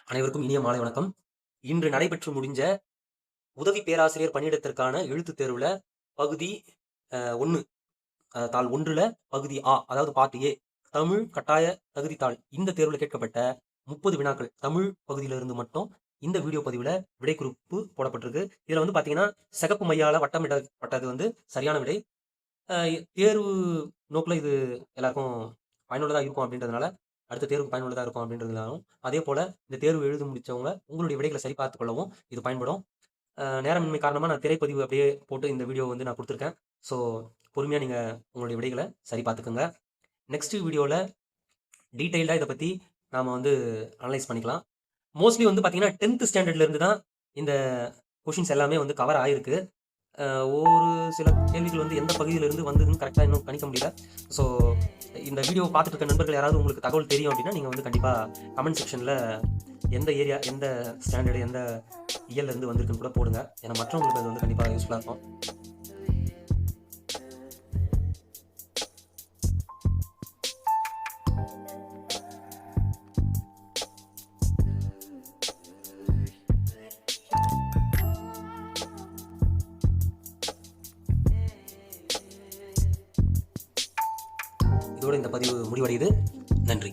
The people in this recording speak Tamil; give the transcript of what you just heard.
அனைவருக்கும் இனிய மாலை வணக்கம். இன்று நடைபெற்று முடிஞ்ச உதவி பேராசிரியர் பணியிடத்திற்கான எழுத்துத் தேர்வுல பகுதி 1 தாள் 1ல பகுதி ஆ, அதாவது பார்ட் ஏ, தமிழ் கட்டாய தகுதித்தாள். இந்த தேர்வுல கேட்கப்பட்ட 30 வினாக்கள் தமிழ் பகுதியிலிருந்து மட்டும் இந்த வீடியோ பதிவுல விடை குறிப்பு போடப்பட்டிருக்கு. இதுல வந்து பாத்தீங்கன்னா சிகப்பு மையால வட்டமிடப்பட்டது சரியான விடை. தேர்வு நோக்குல இது எல்லாருக்கும் பயனுள்ளதா இருக்கும் அப்படின்றதுனால, அடுத்த தேர்வுக்கு பயனுள்ளதா இருக்கும் அப்படின்றதுனாலும், அதே போல இந்த தேர்வு எழுதி முடிச்சவங்க உங்களுடைய விடைகளை சரி பார்த்துக் கொள்ளவும் இது பயன்படும். நேரமின்மை காரணமா நான் திரைப்பதிவு அப்படியே போட்டு இந்த வீடியோ வந்து நான் கொடுத்துருக்கேன். ஸோ பொறுமையா நீங்க உங்களுடைய விடைகளை சரி பார்த்துக்கோங்க. நெக்ஸ்ட் வீடியோல டீட்டெயில்டா இதை பத்தி நாம வந்து அனலைஸ் பண்ணிக்கலாம். மோஸ்ட்லி வந்து பாத்தீங்கன்னா 10th ஸ்டாண்டர்ட்ல இருந்து தான் இந்த கொஷின்ஸ் எல்லாமே வந்து கவர் ஆயிருக்கு. ஒரு சில கேள்விகள் வந்து எந்த பகுதியிலிருந்து வந்ததுன்னு கரெக்டாக இன்னும் கணிக்க முடியல. ஸோ இந்த வீடியோ பார்த்துட்டு இருக்க நண்பர்கள் யாராவது உங்களுக்கு தகவல் தெரியும் அப்படின்னா நீங்கள் வந்து கண்டிப்பாக கமெண்ட் செக்ஷனில் எந்த ஏரியா, எந்த ஸ்டாண்டர்டு, எந்த இயல்ல இருந்து வந்திருக்குன்னு கூட போடுங்க. ஏன்னா மற்றவங்களுக்கு அது வந்து கண்டிப்பாக யூஸ்ஃபுல்லாக இருக்கும். இதோட இந்த பதிவு முடிவடையுது. நன்றி.